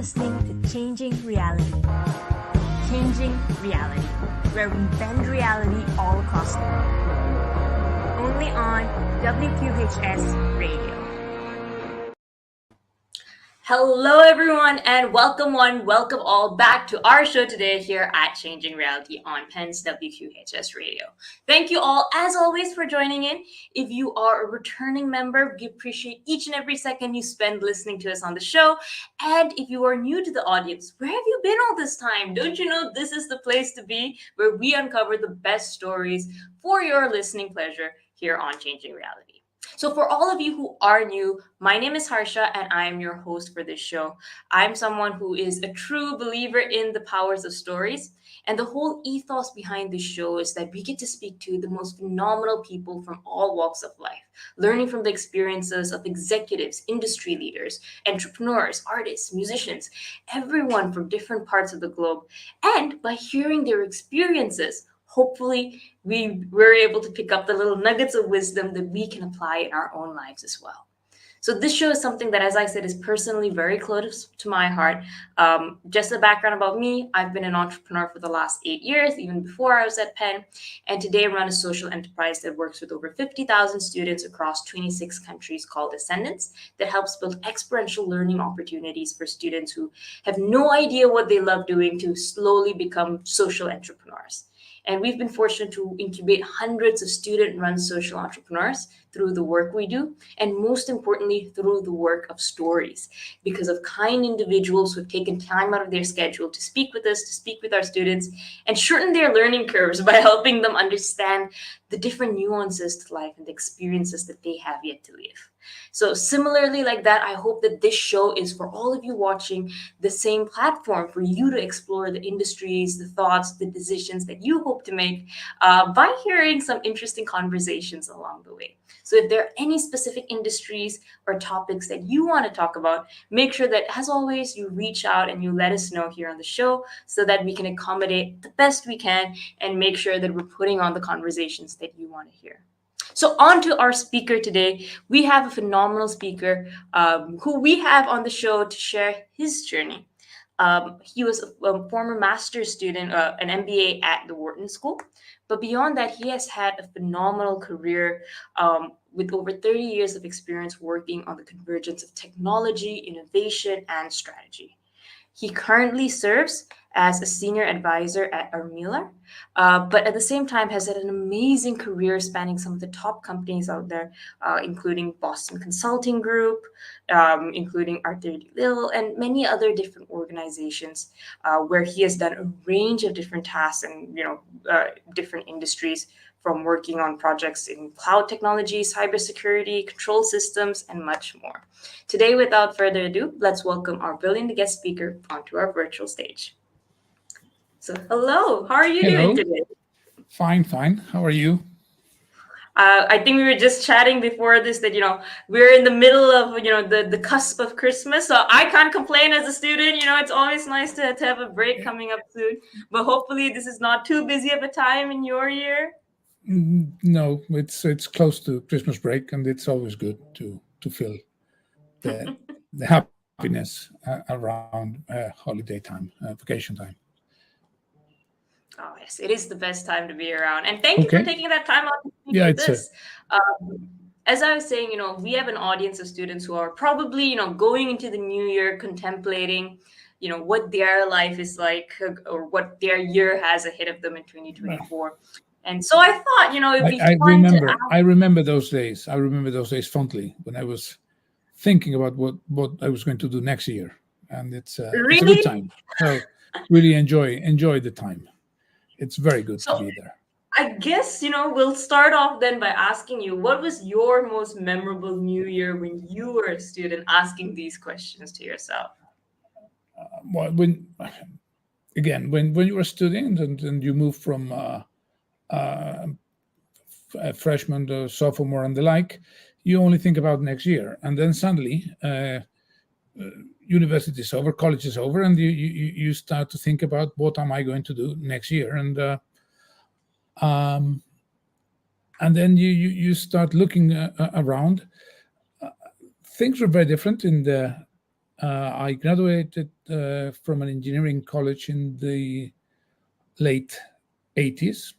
listening to Changing Reality. Changing Reality, where we bend reality all across the world. Only on WQHS Radio. Hello, everyone, and welcome all back to our show today here at Changing Reality on Penn's WQHS Radio. Thank you all, as always, for joining in. If you are a returning member, we appreciate each and every second you spend listening to us on the show. And if you are new to the audience, where have you been all this time? Don't you know this is the place to be, where we uncover the best stories for your listening pleasure here on Changing Reality. So for all of you who are new, my name is Harsha and I am your host for this show. I'm someone who is a true believer in the powers of stories. And the whole ethos behind this show is that we get to speak to the most phenomenal people from all walks of life, learning from the experiences of executives, industry leaders, entrepreneurs, artists, musicians, everyone from different parts of the globe. And by hearing their experiences, hopefully we were able to pick up the little nuggets of wisdom that we can apply in our own lives as well. So this show is something that, as I said, is personally very close to my heart. Just a background about me, I've been an entrepreneur for the last 8 years, even before I was at Penn. And today I run a social enterprise that works with over 50,000 students across 26 countries called Ascendance that helps build experiential learning opportunities for students who have no idea what they love doing to slowly become social entrepreneurs. And we've been fortunate to incubate hundreds of student-run social entrepreneurs through the work we do, and most importantly, through the work of stories, because of kind individuals who have taken time out of their schedule to speak with us, to speak with our students, and shorten their learning curves by helping them understand the different nuances to life and the experiences that they have yet to live. So similarly like that, I hope that this show is for all of you watching the same platform for you to explore the industries, the thoughts, the decisions that you hope to make by hearing some interesting conversations along the way. So if there are any specific industries or topics that you want to talk about, make sure that, as always, you reach out and you let us know here on the show so that we can accommodate the best we can and make sure that we're putting on the conversations that you want to hear. So on to our speaker today. We have a phenomenal speaker who we have on the show to share his journey. He was a former master's student, an MBA at the Wharton School. But beyond that, he has had a phenomenal career with over 30 years of experience working on the convergence of technology, innovation, and strategy. He currently serves as a senior advisor at Armilar, but at the same time has had an amazing career spanning some of the top companies out there, including Boston Consulting Group, including Arthur D. Little, and many other different organizations where he has done a range of different tasks and different industries, from working on projects in cloud technology, cybersecurity, control systems, and much more. Today, without further ado, let's welcome our brilliant guest speaker onto our virtual stage. So, hello, how are you doing today? Fine. How are you? I think we were just chatting before this that, we're in the middle of, the cusp of Christmas. So I can't complain as a student. It's always nice to have a break coming up soon. But hopefully this is not too busy of a time in your year. No, it's close to Christmas break, and it's always good to feel the happiness around holiday time, vacation time. Oh, yes, it is the best time to be around. And thank you for taking that time out to speak with this. As I was saying, we have an audience of students who are probably, going into the new year, contemplating, what their life is like or what their year has ahead of them in 2024. And so I thought, it'd be fun to ask. I remember those days. I remember those days fondly when I was thinking about what I was going to do next year. And it's a good time. So really enjoy the time. It's very good to be there. I guess, we'll start off then by asking you, what was your most memorable New Year when you were a student, asking these questions to yourself? Well, when you were a student and you move from a freshman to sophomore and the like, you only think about next year. And then suddenly, university is over, college is over, and you start to think about what am I going to do next year, and then you start looking around. Things were very different. I graduated from an engineering college in the late 80s.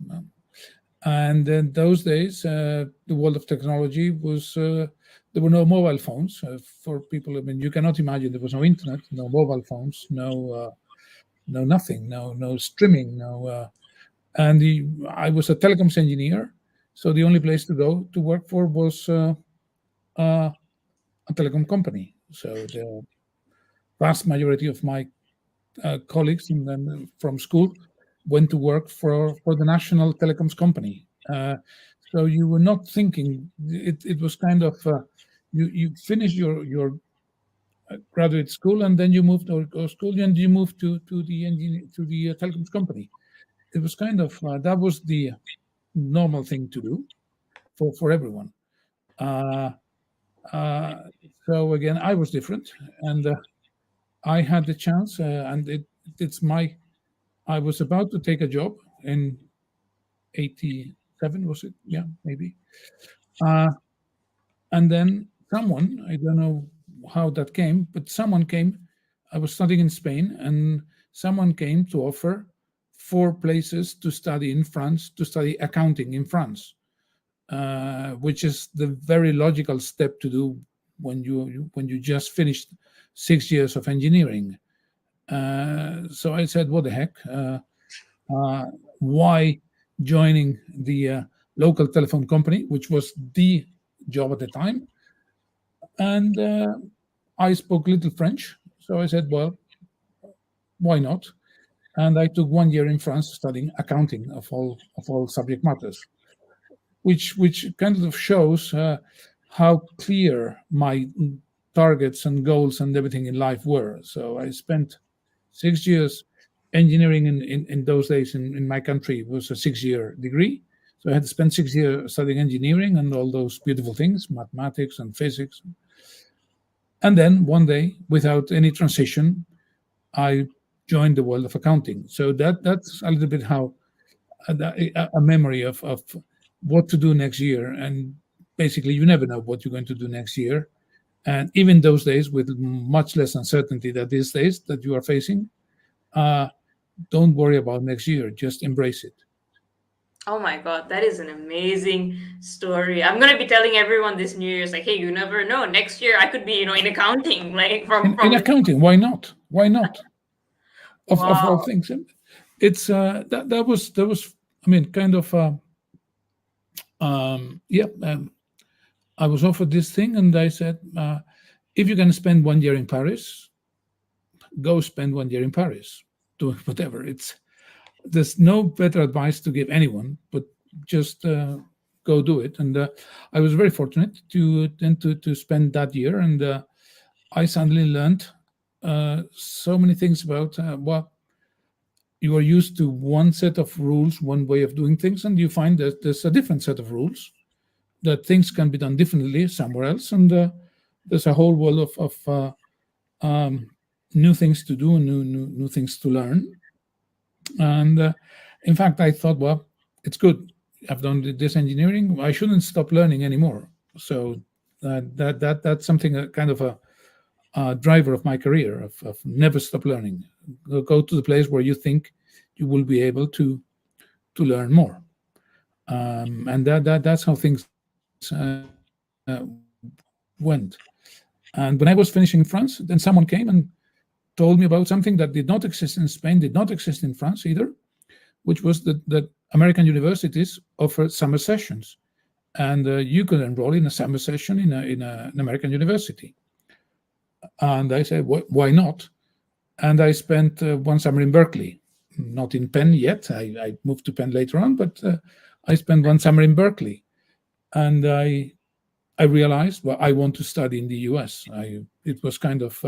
And in those days, the world of technology was, there were no mobile phones for people. I mean, you cannot imagine there was no internet, no mobile phones, no nothing, no streaming, I was a telecoms engineer. So the only place to go to work for was a telecom company. So the vast majority of my colleagues and then from school went to work for the national telecoms company. So you were not thinking. It was kind of you finished your graduate school and then you moved or school and you moved to the telecoms company. It was kind of that was the normal thing to do for everyone. Uh, so again, I was different, and I had the chance, and it's my. I was about to take a job in '87, was it? Yeah, maybe. Uh, and then someone, I don't know how that came, but someone came. I was studying in Spain, and someone came to offer 4 places to study in France, to study accounting in France, which is the very logical step to do when you just finished 6 years of engineering. So I said, "What the heck? Why joining the local telephone company, which was the job at the time?" And I spoke little French, so I said, "Well, why not?" And I took 1 year in France studying accounting of all subject matters, which kind of shows how clear my targets and goals and everything in life were. So I spent 6 years engineering in those days in my country was a 6 year degree. So I had to spend 6 years studying engineering and all those beautiful things, mathematics and physics. And then one day, without any transition, I joined the world of accounting. So that's a little bit how a memory of what to do next year. And basically, you never know what you're going to do next year. And even those days, with much less uncertainty than these days that you are facing, don't worry about next year. Just embrace it. Oh my God, that is an amazing story. I'm gonna be telling everyone this New Year's, like, hey, you never know. Next year I could be, in accounting, like In accounting, why not? Why not? Of all wow. things, it's that was. I mean, kind of. Yeah. I was offered this thing, and I said, if you can spend 1 year in Paris, go spend 1 year in Paris, do whatever. There's no better advice to give anyone, but just go do it. And I was very fortunate to spend that year, and I suddenly learned so many things about you are used to one set of rules, one way of doing things, and you find that there's a different set of rules, that things can be done differently somewhere else, and there's a whole world of new things to do and new things to learn. And in fact, I thought, well, it's good. I've done this engineering. I shouldn't stop learning anymore. So that's something kind of a driver of my career of never stop learning. Go to the place where you think you will be able to learn more. And that's how things went. And when I was finishing in France, then someone came and told me about something that did not exist in Spain, did not exist in France either, which was that American universities offer summer sessions, and you could enroll in a summer session an American university. And I said, why not? And I spent 1 summer in Berkeley, not in Penn yet. I moved to Penn later on, but I spent 1 summer in Berkeley, and I realized, well, I want to study in the US. It was kind of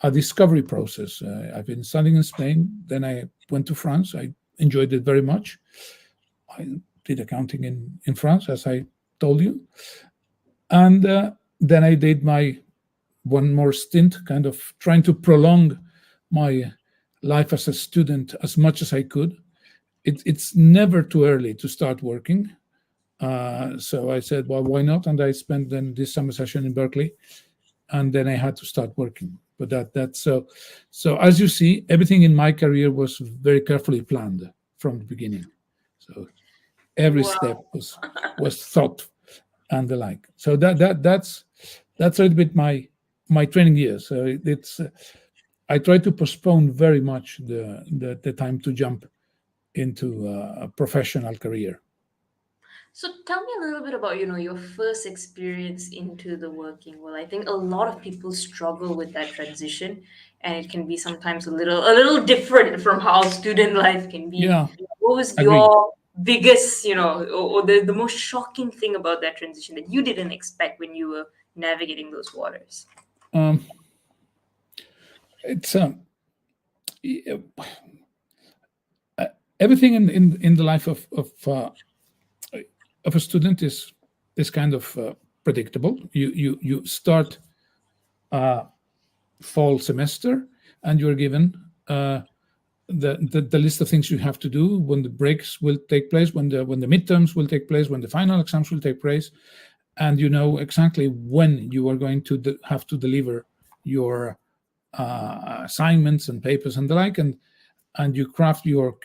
a discovery process. I've been studying in Spain, then I went to France. I enjoyed it very much. I did accounting in France, as I told you. And then I did my one more stint, kind of trying to prolong my life as a student as much as I could. It's never too early to start working. So I said, well, why not? And I spent then this summer session in Berkeley, and then I had to start working. But that's so as you see, everything in my career was very carefully planned from the beginning. So every step Wow. was thought and the like. So that's a little bit my training years. So it's I try to postpone very much the time to jump into a professional career. So tell me a little bit about, your first experience into the working world. I think a lot of people struggle with that transition, and it can be sometimes a little different from how student life can be. Yeah, What was agree. your biggest, or the most shocking thing about that transition that you didn't expect when you were navigating those waters? Um, it's uh, everything in the life of a student is kind of predictable. You start fall semester, and you're given the list of things you have to do, when the breaks will take place, when the midterms will take place, when the final exams will take place, and you know exactly when you are going to have to deliver your assignments and papers and the like, and you craft your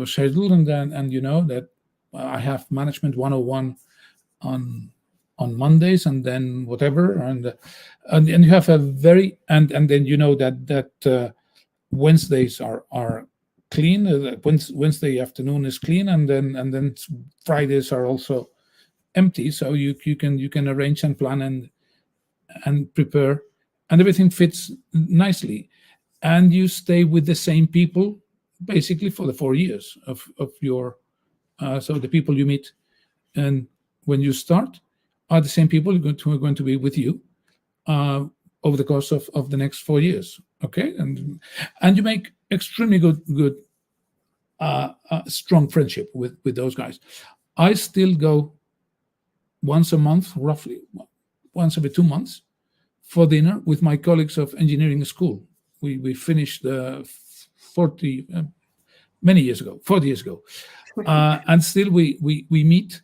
schedule, and you know that I have management 101 on Mondays, and then whatever, and you have a very and then you know that Wednesdays are clean. Wednesday afternoon is clean, and then Fridays are also empty. So you can arrange and plan and prepare, and everything fits nicely. And you stay with the same people basically for the 4 years of your so the people you meet and when you start are the same people who are going to be with you uh, over the course of the next 4 years. Okay, and you make extremely good strong friendship with those guys. I still go once a month, roughly once every 2 months, for dinner with my colleagues of engineering school. We finished 40 many years ago, 40 years ago, and still we meet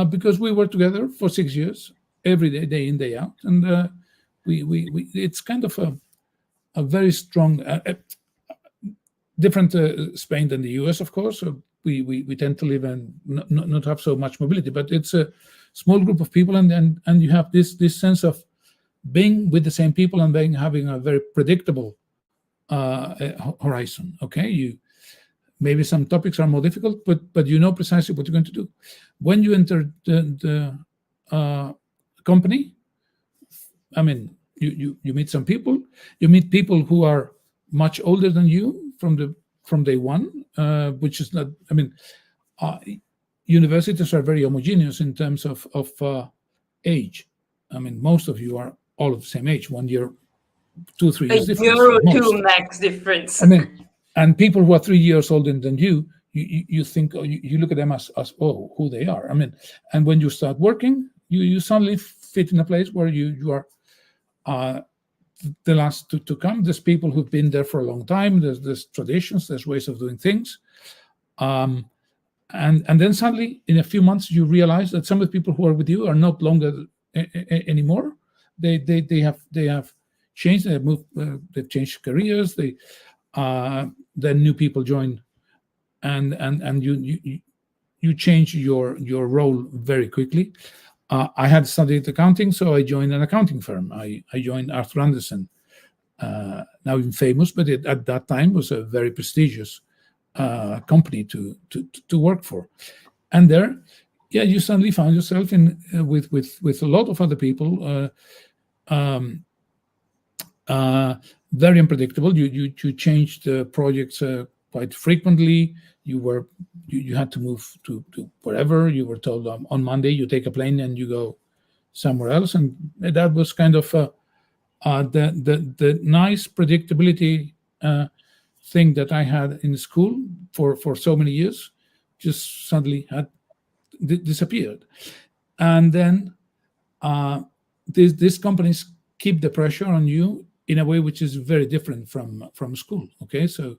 because we were together for 6 years, every day in day out, and we it's kind of a very strong different Spain than the US, of course. So we tend to live and not have so much mobility, but it's a small group of people, and you have this sense of being with the same people and having a very predictable horizon. Okay, you maybe some topics are more difficult, but you know precisely what you're going to do. When you enter the company, I mean, you meet some people. You meet people who are much older than you from day one, which is not. I mean, uh, universities are very homogeneous in terms of age. I mean, most of you are all of the same age, 1 year, 2, 3 years A difference year at or two most. max difference. I mean, and people who are 3 years older than you think, oh, you look at them as oh, who they are. I mean, and when you start working, you suddenly fit in a place where you are uh, the last to come. There's people who've been there for a long time. There's traditions, there's ways of doing things, um, and then suddenly in a few months you realize that some of the people who are with you are not longer anymore. They have changed. They've moved. They've changed careers. Then new people join, and you change your role very quickly. I had studied accounting, so I joined an accounting firm. I joined Arthur Andersen, now even famous, but at that time was a very prestigious company to work for. And there, yeah, you suddenly found yourself in with a lot of other people, um, uh, very unpredictable. You changed projects quite frequently. You had to move to wherever. You were told on Monday you take a plane and you go somewhere else, and that was kind of the nice predictability thing that I had in school for so many years, just suddenly had disappeared. And then these companies keep the pressure on you in a way which is very different from school. Okay, so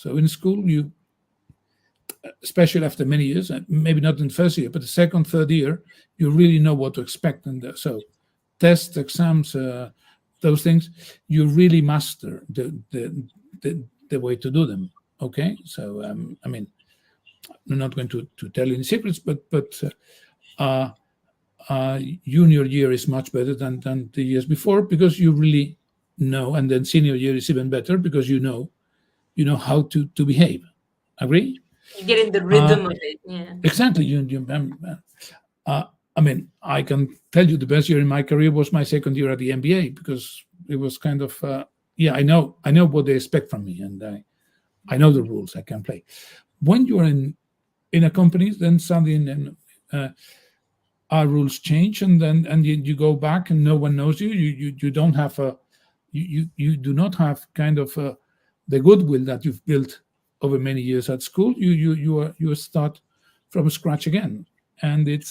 in school you, especially after many years, maybe not in the first year, but the second, third year, you really know what to expect, and so tests, exams, those things, you really master the way to do them. Okay, so I mean, I'm not going to tell any secrets, but uh, junior year is much better than the years before, because you really know, and then senior year is even better because you know how to behave. Agree? You get in the Uh, rhythm of it. Yeah. exactly. Uh, I mean, I can tell you the best year in my career was my second year at the MBA, because it was kind of yeah, I know what they expect from me, and I know the rules I can play. When you're in a company, then suddenly uh, our rules change, and then you go back and no one knows you. You don't have you do not have kind of the goodwill that you've built over many years at school. You start from scratch again, and it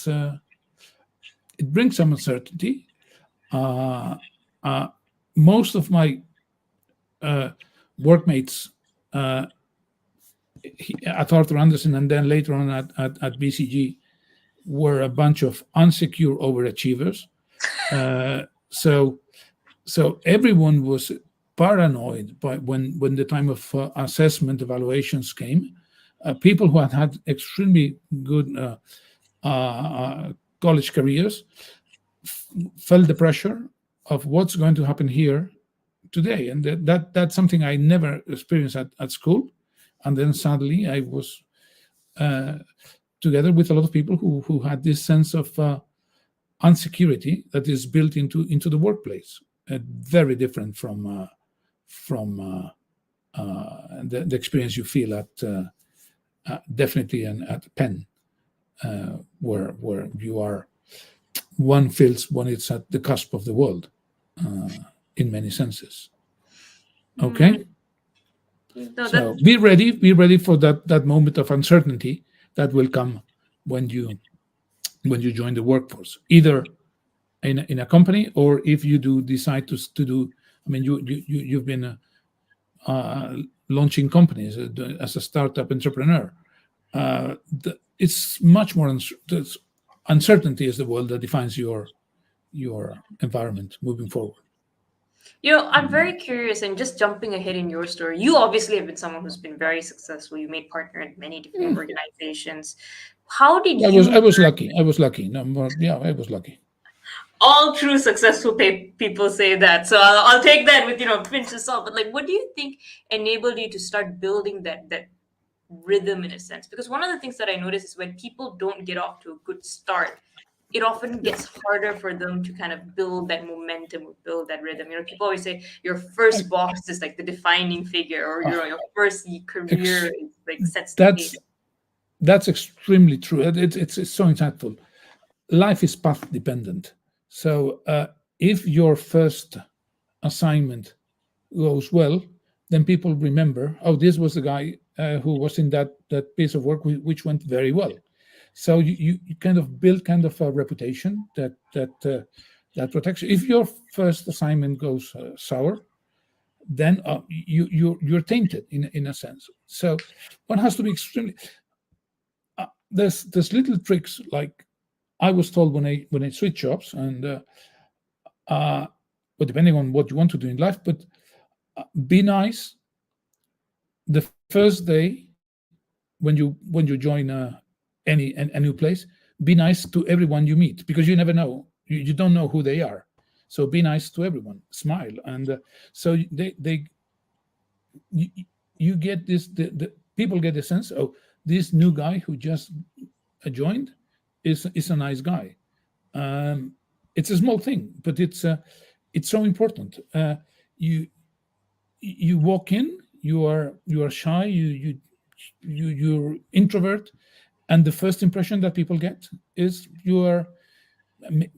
brings some uncertainty. Uh, uh, Most of my uh, workmates uh, at Arthur Anderson, and then later on at BCG, were a bunch of unsecure overachievers. So everyone was paranoid by when the time of assessment evaluations came. People who had extremely good college careers felt the pressure of what's going to happen here today, and that's something I never experienced at school. And then suddenly I was uh, together with a lot of people who had this sense of unsecurity that is built into the workplace, very different from the experience you feel at definitely and at Penn, where you are, one feels when it's at the cusp of the world, in many senses. Okay, Mm, no, so that be ready for that moment of uncertainty that will come when you join the workforce, either in a company, or if you do decide to do. I mean, you've been launching companies as a startup entrepreneur. It's much more uncertainty is the world that defines your environment moving forward. I'm very curious, and just jumping ahead in your story, you obviously have been someone who's been very successful. You made partner in many different organizations. How did I you, was lucky. I was lucky. No more. Yeah, I was lucky. all true successful people say that, so I'll take that with pinch of salt. But like, what do you think enabled you to start building that rhythm in a sense? Because one of the things that I notice is when people don't get off to a good start, it often gets harder for them to kind of build that momentum or build that rhythm. People always say your I, first boss is like the defining figure, or uh, your first career ex- is like sets the that's pace. that's extremely true. It's so insightful. Life is path dependent. So if your first assignment goes well, then people remember, oh, this was the guy who was in that piece of work which went very well. So you kind of build kind of a reputation that protects you. If your first assignment goes sour, then you're tainted in a sense. So one has to be extremely. There's little tricks, like I was told when I switch jobs, and uh, but depending on what you want to do in life, but be nice the first day when you join a new place. Be nice to everyone you meet, because you never know. You don't know who they are. So be nice to everyone. Smile, and so they you, you get this. The people get the sense. Oh, this new guy who just joined is a nice guy. Um, it's a small thing, but it's so important. You you walk in, you are shy, you're introvert, and the first impression that people get is you are,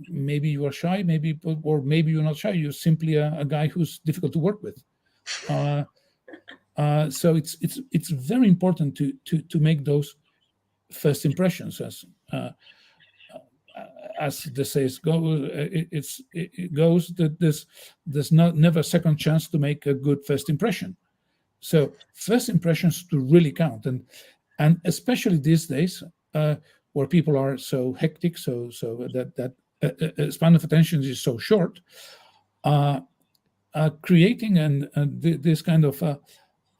maybe you are shy, maybe, or maybe you're not shy. You're simply a guy who's difficult to work with. Uh, so it's very important to make those first impressions, uh, as the says goes. It goes that there's not never a second chance to make a good first impression. So first impressions to really count, and especially these days, where people are so hectic, so that span of attention is so short. Uh, creating this kind of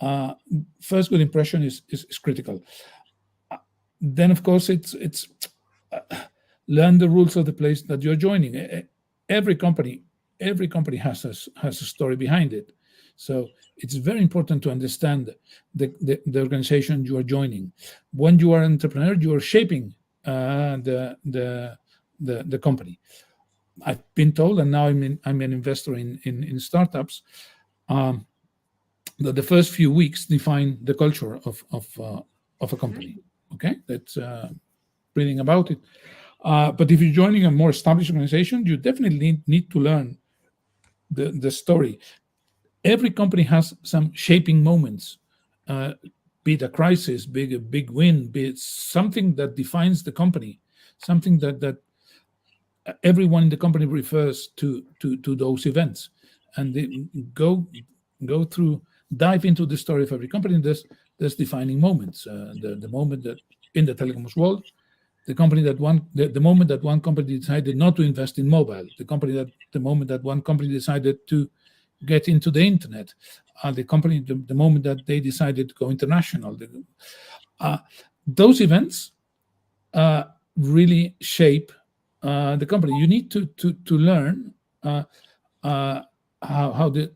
uh, first good impression is critical. Then, of course, it's uh, learn the rules of the place that you're joining. Every company, every company has a story behind it. So it's very important to understand the organization you are joining. When you are an entrepreneur, you are shaping the company. I've been told, and now I'm an investor in startups, um, that the first few weeks define the culture of a company. Okay, that's reading about it. But if you're joining a more established organization, you definitely need to learn the story. Every company has some shaping moments, uh, be it a crisis, a big win, be it something that defines the company, something that everyone in the company refers to those events, and they go through, dive into the story of every company. There's defining moments. The moment that in the telecoms world, the moment that one company decided not to invest in mobile, the moment that one company decided to get into the internet, the moment that they decided to go international. Uh, those events really shape the company. You need to learn uh, uh, how the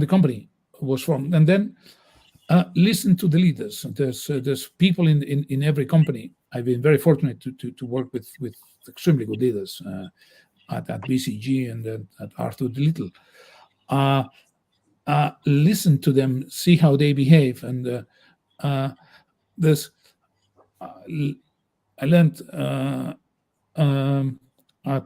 company was formed, and then listen to the leaders. There's people in every company. I've been very fortunate to work with extremely good leaders at BCG and at Arthur D. Little. Uh, Listen to them, see how they behave, and there's I learned at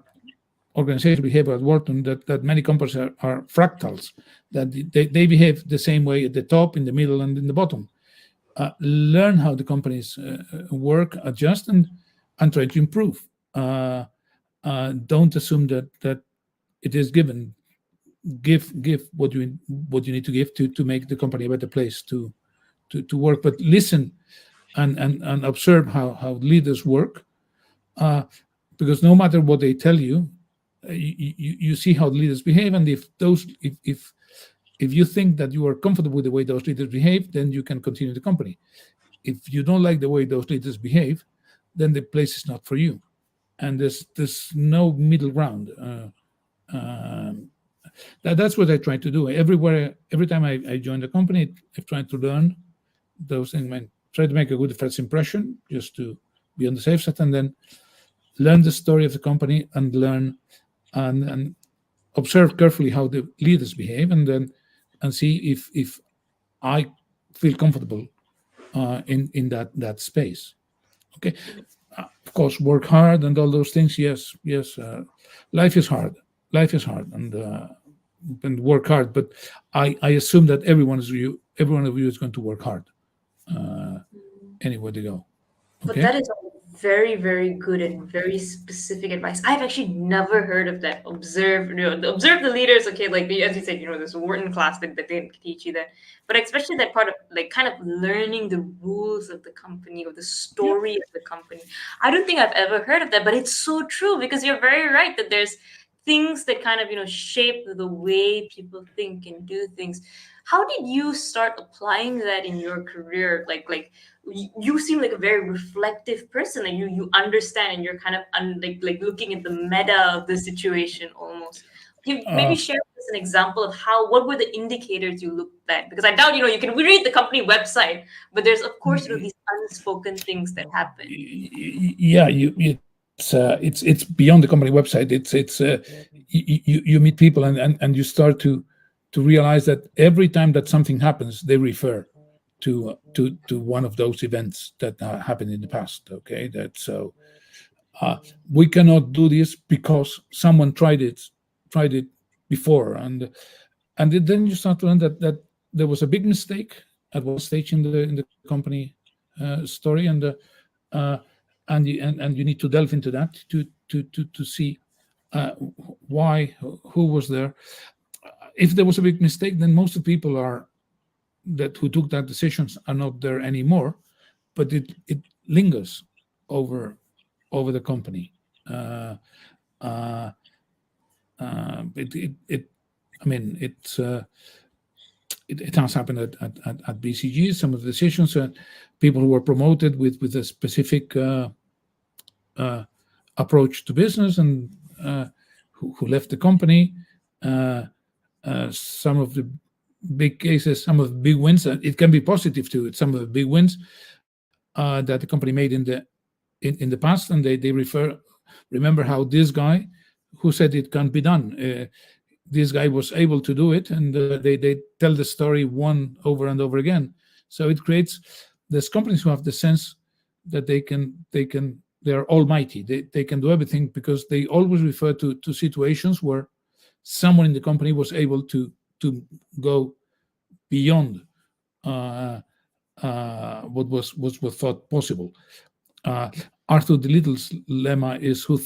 organizational behavior at Wharton that many companies are fractals, that they behave the same way at the top, in the middle, and in the bottom. Learn how the companies work, adjust, and try to improve. Don't assume that it is given. Give what you need to give to make the company a better place to work. But listen and observe how leaders work, because no matter what they tell you, you see how leaders behave, and if you think that you are comfortable with the way those leaders behave, then you can continue the company. If you don't like the way those leaders behave, then the place is not for you, and there's no middle ground. Um, that's what I try to do. Every time I join the company, I've tried to learn those things. Try to make a good first impression, just to be on the safe side, and then learn the story of the company and learn and observe carefully how the leaders behave, and see if I feel comfortable in that space. Okay, of course, work hard and all those things. Yes. Life is hard. Life is hard, and work hard. But I assume that every one of you is going to work hard anywhere they go. But Okay. that is all very, very good and very specific advice. I've actually never heard of that. Observe the leaders. Okay, like as you said, there's a Wharton class that they teach you that. But especially that part of like kind of learning the rules of the company or the Yeah. story of the company. I don't think I've ever heard of that, but it's so true because you're very right that there's things that kind of shape the way people think and do things. How did you start applying that in your career? Like you seem like a very reflective person, and you understand, and you're kind of like looking at the meta of the situation almost. You maybe Uh, share with us an example of what were the indicators you looked at, because I doubt you can read the company website, but there's of course these unspoken things that happen. yeah, it's beyond the company website. You meet people, and you start to realize that every time that something happens, they refer to one of those events that happened in the past. Okay, that so we cannot do this because someone tried it before, and then you start to learn that there was a big mistake at one stage in the company story, uh, and you need to delve into that to see uh, why, who was there. If there was a big mistake, then most of the people are that who took that decisions are not there anymore, but it lingers over the company. Uh, uh, it I mean, it has happened at BCG. Some of the decisions, people who were promoted with a specific approach to business, and who left the company. Some of the big cases, some of the big wins. It can be positive too. Some of the big wins that the company made in the past, and they remember how this guy who said it can't be done. This guy was able to do it, and they tell the story one over and over again. So it creates there's companies who have the sense that they are almighty. They can do everything, because they always refer to situations where someone in the company was able to go beyond what was thought possible. Arthur D. Little's lemma is who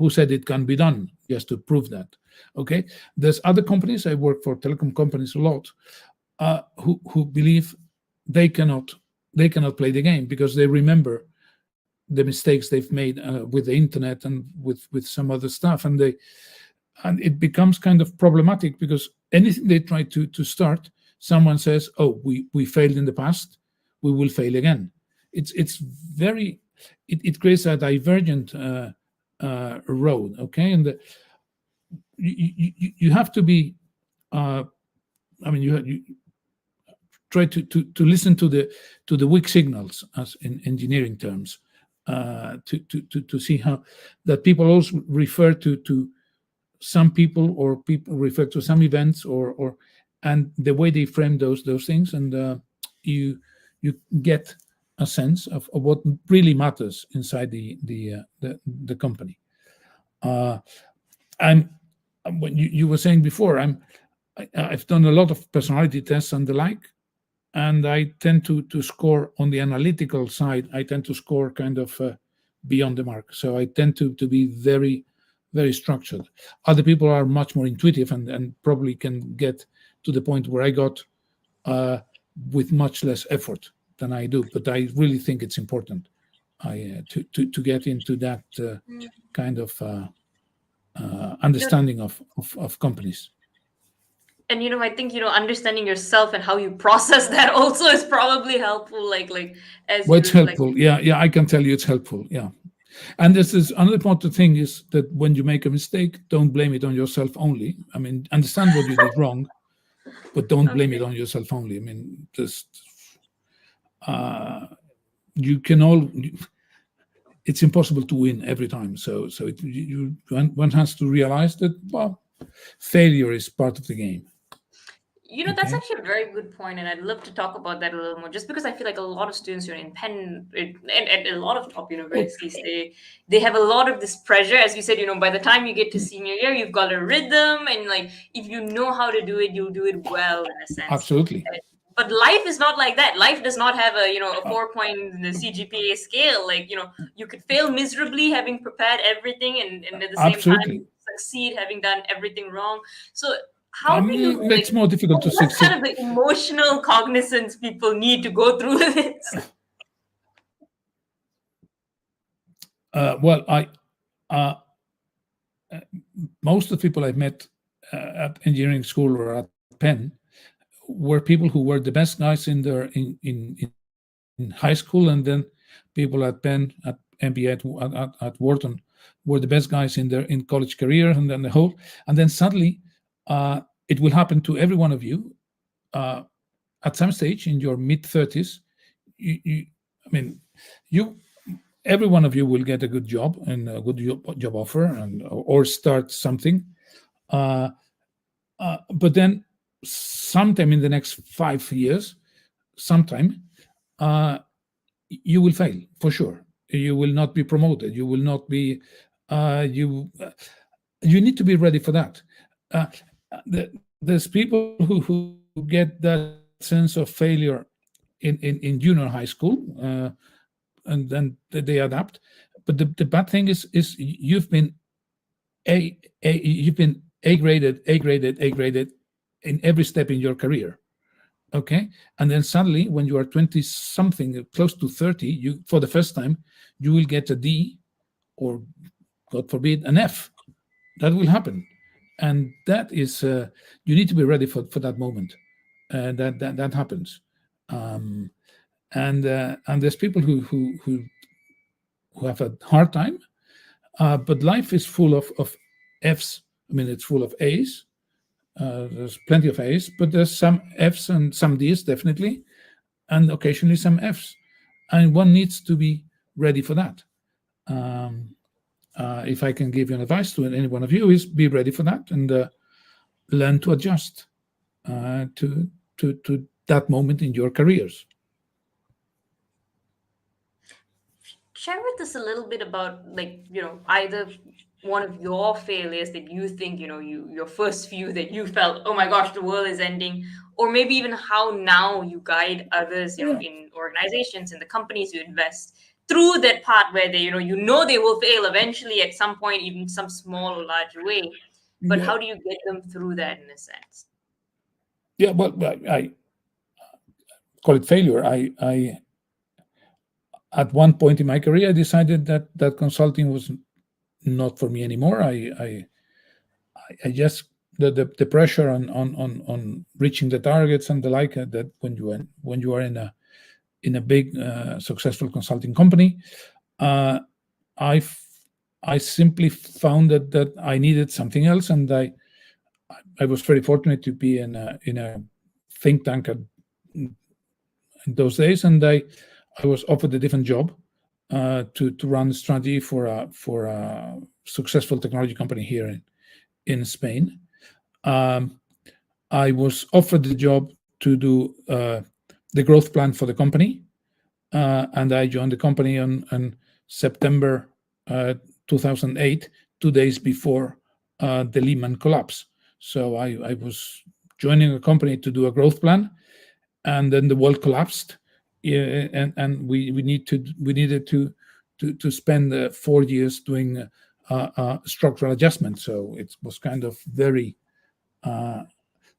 said it can be done, just to prove that. Okay, there's other companies. I work for telecom companies a lot, who believe they cannot play the game, because they remember the mistakes they've made with the internet and with some other stuff, and it becomes kind of problematic, because anything they try to start, someone says, "Oh, we failed in the past, we will fail again." It creates a divergent road. Okay, and you have to be. You try to listen to the weak signals, as in engineering terms, to see how that people also refer to some people, or people refer to some events, or and the way they frame those things, and you get a sense of what really matters inside the company. And when you were saying before, I've done a lot of personality tests and the like, and I tend to score on the analytical side. I tend to score kind of beyond the mark. So I tend to be very, very structured. Other people are much more intuitive, and probably can get to the point where I got with much less effort than I do. But I really think it's important to get into that kind of understanding of companies. And I think understanding yourself and how you process that also is probably helpful. It's helpful. Yeah, I can tell you it's helpful. Yeah, and this is another important thing, is that when you make a mistake, don't blame it on yourself only. I mean, understand what you did wrong, but don't blame it on yourself only. I mean, just you can all. It's impossible to win every time. So one has to realize that failure is part of the game. That's actually a very good point, and I'd love to talk about that a little more, just because I feel like a lot of students in Penn and a lot of top universities, they have a lot of this pressure. As you said, by the time you get to senior year, you've got a rhythm, and if you know how to do it, you'll do it well, in a sense. Absolutely. But life is not like that. Life does not have a 4-point CGPA scale. You could fail miserably having prepared everything, and at the same time succeed having done everything wrong. So how do you? It's more difficult to succeed. What kind of the emotional cognizance people need to go through this? Most of the people I've met at engineering school or at Penn were people who were the best guys in high school, and then people at Penn, at MBA, at Wharton were the best guys in college career, and then suddenly it will happen to every one of you at some stage in your mid-30s. Every one of you will get a good job and a good job offer, or start something. But then sometime in the next 5 years, you will fail for sure. You will not be promoted. You will not be. You need to be ready for that. There's people who get that sense of failure in junior high school, and then they adapt. But the bad thing is you've been A graded in every step in your career. Okay, and then suddenly, when you are 20 something, close to 30, you for the first time you will get a D, or God forbid an F. That will happen, and that is you need to be ready for that moment. That happens, um, and there's people who have a hard time, but life is full of F's. I mean, it's full of A's. There's plenty of A's, but there's some F's and some D's definitely, and occasionally some F's, and one needs to be ready for that. If I can give you an advice to any one of you, is be ready for that and learn to adjust to that moment in your careers. Share with us a little bit about, like, either one of your failures that you think, your first few that you felt, oh my gosh, the world is ending, or maybe even how now you guide others, Yeah. in organizations, in the companies you invest, through that part where they, they will fail eventually at some point, even some small or large way. But Yeah. how do you get them through that in a sense? Yeah, well, I call it failure. I at one point in my career, I decided that consulting was not for me anymore. I just the pressure on reaching the targets and the like, that when you are in a big successful consulting company, uh, I I simply found that I needed something else, and I was very fortunate to be in a think tank in those days, and I was offered a different job to run strategy for a successful technology company here in Spain. Um, I was offered the job to do the growth plan for the company, and I joined the company on September 2008, 2 days before the Lehman collapse. So I was joining a company to do a growth plan, and then the world collapsed, and we needed to spend 4 years doing structural adjustment. So it was kind of very.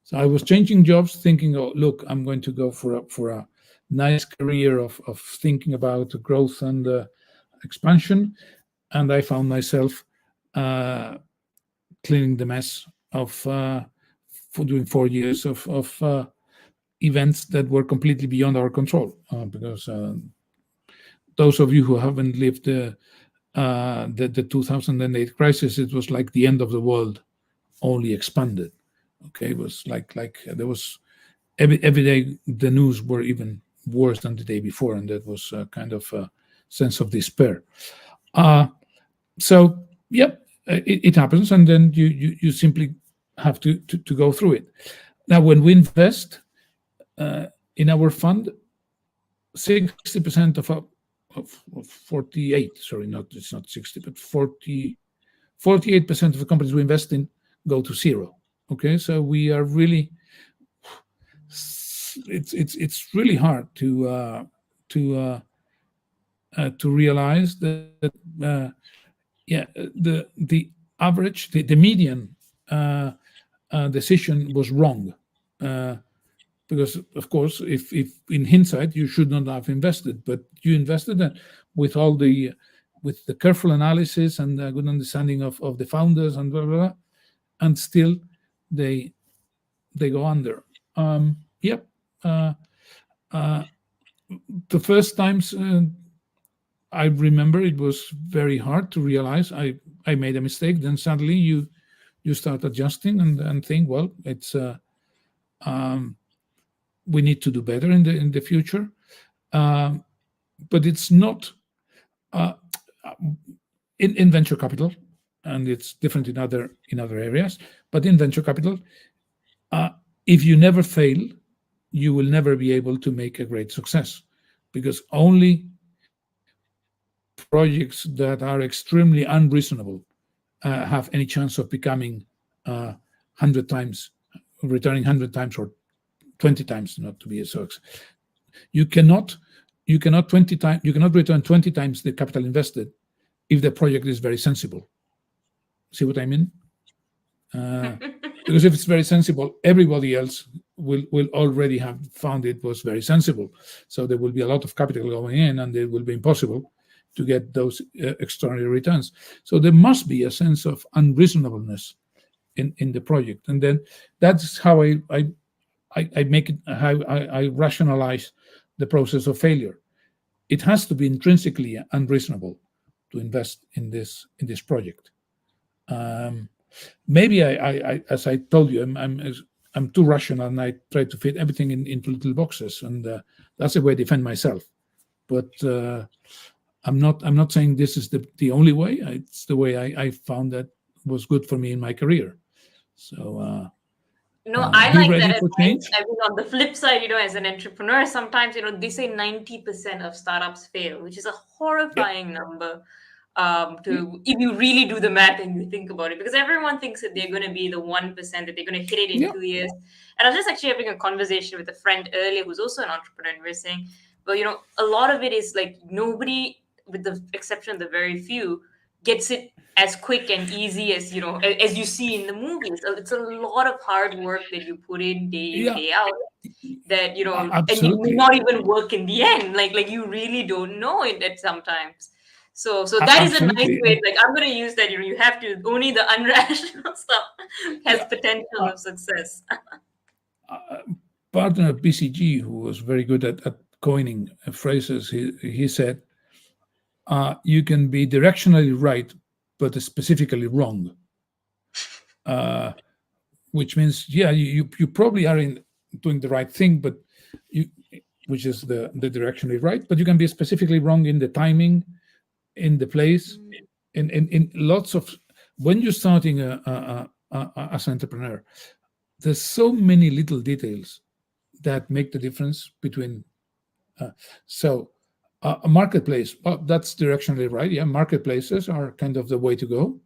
So I was changing jobs, thinking, "Oh, look, I'm going to go for a nice career of thinking about growth and expansion," and I found myself cleaning the mess of for doing 4 years of events that were completely beyond our control. Because those of you who haven't lived the 2008 crisis, it was like the end of the world, only expanded. Okay, it was like there was every day the news were even worse than the day before, and that was kind of a sense of despair. So yep, it happens, and then you simply have to go through it. Now, when we invest in our fund, 60% of 48, sorry, not it's not 60, but 48% of the companies we invest in go to zero. Okay, so we are really, it's really hard to realize that yeah, the average, the median decision was wrong, because of course, if in hindsight you should not have invested, but you invested with all the with the careful analysis and a good understanding of the founders and blah, blah, blah, and still they go under. Yep. The first times I remember it was very hard to realize I made a mistake. Then suddenly you start adjusting and think, well, it's we need to do better in the future. But it's not in venture capital, and it's different in other areas. But in venture capital, if you never fail, you will never be able to make a great success, because only projects that are extremely unreasonable have any chance of becoming 100 times, returning 100 times or 20 times, not to be a success. You cannot return 20 times the capital invested if the project is very sensible. See what I mean? Because if it's very sensible, everybody else will already have found it was very sensible. So there will be a lot of capital going in, and it will be impossible to get those extraordinary returns. So there must be a sense of unreasonableness in the project. And then that's how I make it, how I rationalize the process of failure. It has to be intrinsically unreasonable to invest in this project. Um, Maybe as I told you, I'm too rational, and I try to fit everything into little boxes, and that's the way I defend myself. But I'm not saying this is the only way. It's the way I found that was good for me in my career. So No, I be like ready that for advice. change. I mean, on the flip side, as an entrepreneur, sometimes, they say 90% of startups fail, which is a Yeah, horrifying number. yeah, If you really do the math and you think about it, because everyone thinks that they're going to be the 1%, that they're going to hit it in yeah. 2 years. And I was just actually having a conversation with a friend earlier who's also an entrepreneur, and we are saying, well, a lot of it is like nobody, with the exception of the very few, gets it as quick and easy as as you see in the movies. So it's a lot of hard work that you put in Yeah, day out, that and it may absolutely. not even work in the end. Like you really don't know it at sometimes. So that is a nice Absolutely. way. Like, I'm going to use that. You have to, only the unrational stuff has Yeah. potential Uh, of success. uh, Partner of BCG, who was very good at coining phrases, he said, you can be directionally right, but specifically wrong. Uh, which means, yeah, you probably are in doing the right thing, but you, which is the directionally right, but you can be specifically wrong in the timing, in the place, in lots of. When you're starting as an entrepreneur, there's so many little details that make the difference between. Uh, so a marketplace, well, that's directionally right. Yeah, marketplaces are kind of the way to go.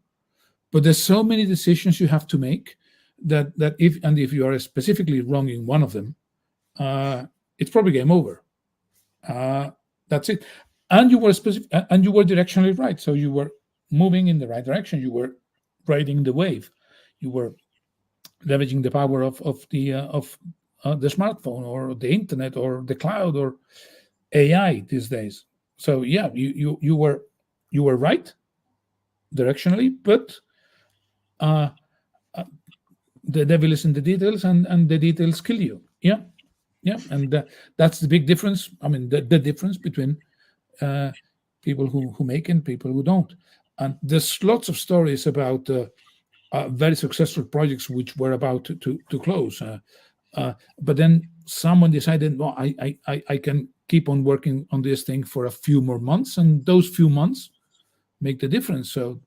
But there's so many decisions you have to make that if you are specifically wrong in one of them, it's probably game over. Uh, that's it. And you were specific, and you were directionally right. So you were moving in the right direction. You were riding the wave. You were leveraging the power of the smartphone or the internet or the cloud or AI these days. So yeah, you were right directionally, but uh, uh, the devil is in the details, and the details kill you. Yeah, yeah, and that's the big difference. I mean, the difference between uh, people who make and people who don't. And there's lots of stories about very successful projects which were about to close. But then someone decided, well, I can keep on working on this thing for a few more months, and those few months make the difference. So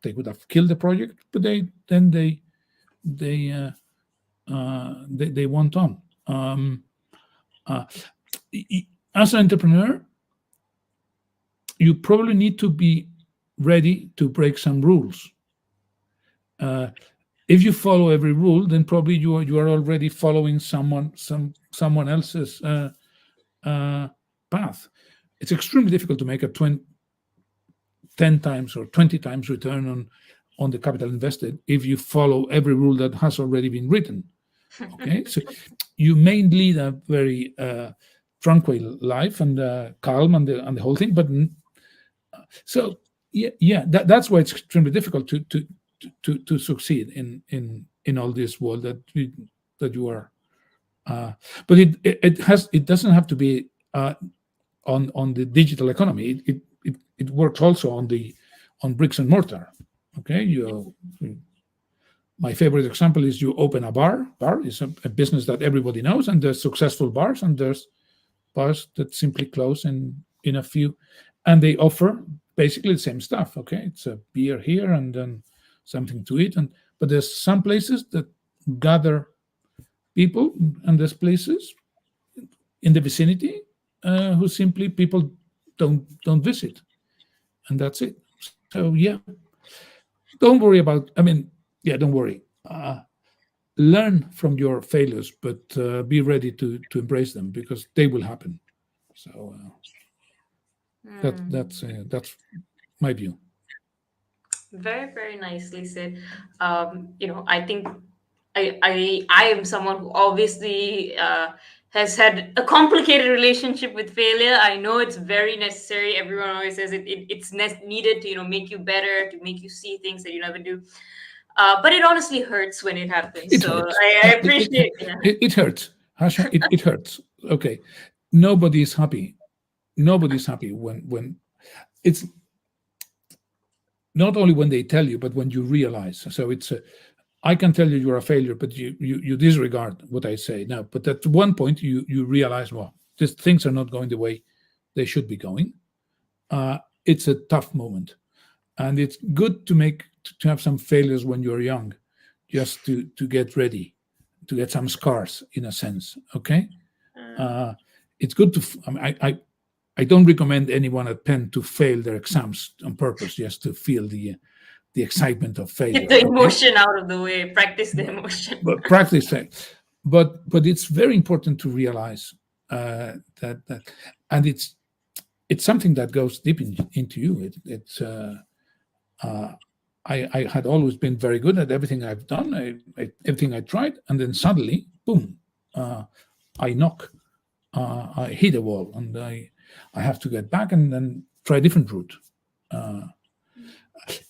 they could have killed the project, but they they went on. Uh, as an entrepreneur, you probably need to be ready to break some rules. Uh, if you follow every rule, then probably you are already following someone else's uh, path. It's extremely difficult to make a 10 times or 20 times return on the capital invested if you follow every rule that has already been written. Okay, so you may lead a very tranquil life and calm and the whole thing, but so yeah, that's why it's extremely difficult to succeed in all this world that you are. But it doesn't have to be on the digital economy. It works also on bricks and mortar. Okay, my favorite example is you open a bar. Bar is a business that everybody knows, and there's successful bars, and there's bars that simply close in a few, and they offer basically the same stuff. Okay, it's a beer here and then something to eat, but there's some places that gather people, and there's places in the vicinity who simply people don't visit, and that's it. So yeah, don't worry about. I mean, yeah, don't worry. Learn from your failures, but be ready to embrace them because they will happen. So that's my view. Very, very nicely said. I think I am someone who obviously has had a complicated relationship with failure. I know it's very necessary. Everyone always says it's needed to make you better, to make you see things that you never do. But it honestly hurts when it happens. It So hurts. I appreciate. Yeah. It hurts. Hasha, it hurts. Okay. Nobody is happy. Nobody's happy when it's not only when they tell you, but when you realize. So it's I can tell you you're a failure, but you disregard what I say now. But at one point you realize, well, these things are not going the way they should be going. It's a tough moment, and it's good to have some failures when you're young, just to get ready, to get some scars in a sense. Okay, it's good to. I don't recommend anyone at Penn to fail their exams on purpose just to feel the excitement of failure. Get the emotion out of the way. Practice the emotion. But practice that. But it's very important to realize that, and it's something that goes deep into you. I had always been very good at everything I've done, everything I tried, and then suddenly, boom, I hit a wall, and I have to get back and then try a different route.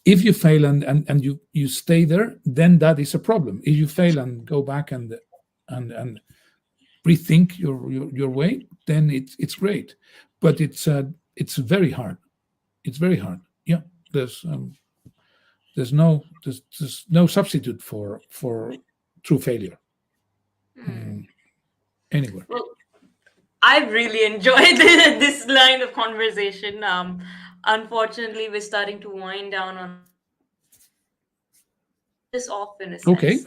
If you fail and you stay there, then that is a problem. If you fail and go back and rethink your way, then it's great. But it's very hard. It's very hard. Yeah, there's no substitute for true failure. Anyway. Well, I've really enjoyed this line of conversation. Unfortunately, we're starting to wind down on this off in a sense. Okay.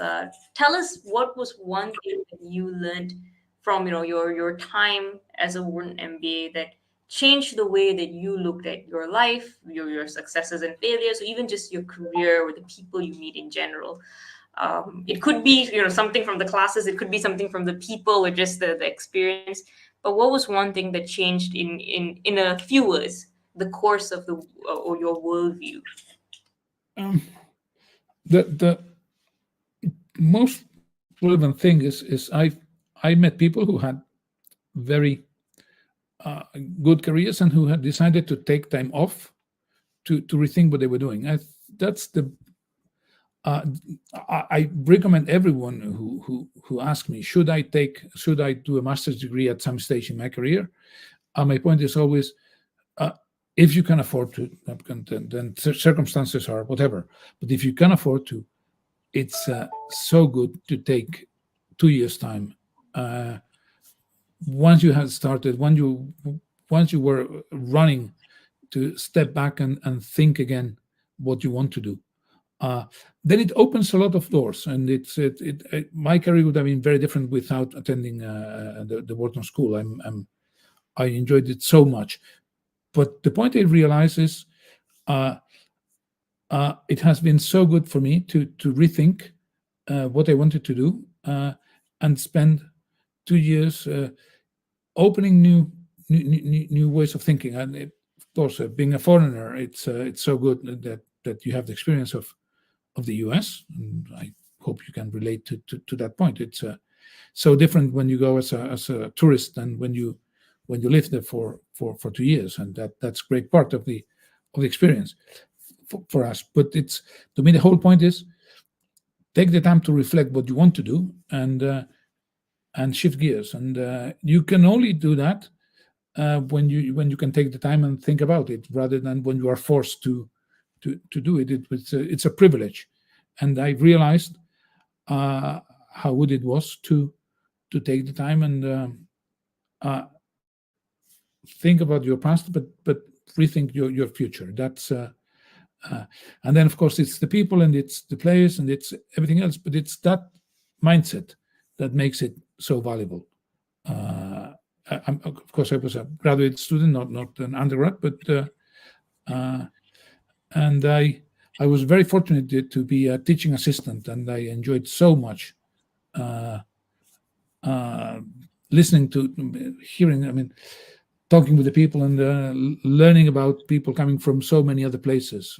Tell us, what was one thing that you learned from your time as a woman MBA that changed the way that you looked at your life, your successes and failures, or even just your career or the people you meet in general? It could be something from the classes, it could be something from the people, or just the experience. But what was one thing that changed in a few words the course of or your worldview? The most relevant thing is I met people who had very good careers and who had decided to take time off to rethink what they were doing. I recommend everyone who asks me, should I do a master's degree at some stage in my career? My point is always, if you can afford to, then circumstances are whatever. But if you can afford to, it's so good to take 2 years' time. Once you had started, once you were running, to step back and think again what you want to do. Then it opens a lot of doors, and my career would have been very different without attending the Wharton School. I enjoyed it so much. But the point I realize is it has been so good for me to rethink what I wanted to do and spend 2 years opening new ways of thinking. And of course, being a foreigner, it's so good that you have the experience of the US. And I hope you can relate to that point. It's so different when you go as a tourist than when you live there for 2 years, and that's a great part of the experience for us. But it's, to me, the whole point is take the time to reflect what you want to do and shift gears. And you can only do that when you can take the time and think about it, rather than when you are forced to do it. It's a privilege, and I realized how good it was to take the time and think about your past, but rethink your future. That's and then, of course, it's the people and it's the players and it's everything else, but it's that mindset that makes it so valuable. Of course, I was a graduate student, not an undergrad, but and I was very fortunate to be a teaching assistant, and I enjoyed so much listening to, hearing, talking with the people and learning about people coming from so many other places.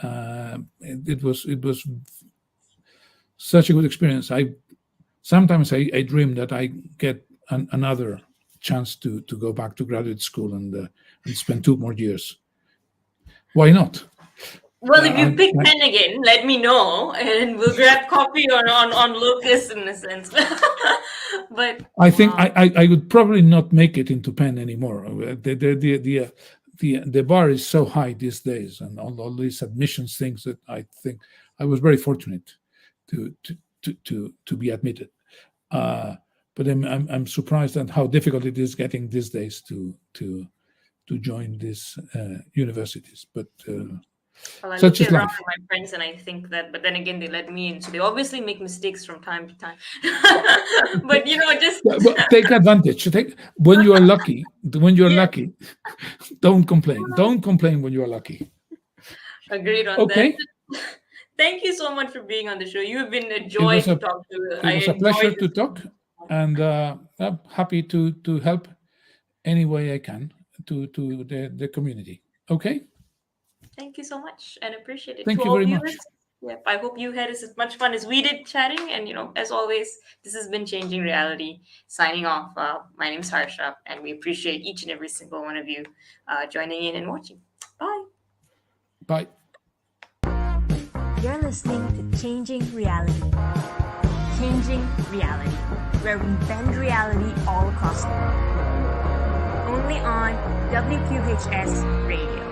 It was such a good experience. Sometimes I dream that I get another chance to go back to graduate school and spend 2 more years. Why not? Well, if you I'm- pick Penn again, let me know, and we'll grab coffee on Locust in a sense. But I think I would probably not make it into Penn anymore. The bar is so high these days, and all these admissions things, that I think I was very fortunate to be admitted. But I'm surprised at how difficult it is getting these days to join these universities. But well, I such look is around life. at my friends and I think that, but then again, they let me in, so they obviously make mistakes from time to time. But just Yeah, but take advantage. When you are lucky. When you are yeah, lucky, don't complain. Don't complain when you are lucky. agreed on that. Okay. Thank you so much for being on the show. You have been a It joy was to a talk to. it I was a enjoyed pleasure this. to talk, and I'm happy to help any way I can to the community. Okay. Thank you so much and appreciate it. To Thank you all very viewers, much. yep, I hope you had as much fun as we did chatting. And, as always, this has been Changing Reality. Signing off. My name's Harsha, and we appreciate each and every single one of you joining in and watching. Bye. Bye. You're listening to Changing Reality. Changing Reality, where we bend reality all across the world. Only on WQHS Radio.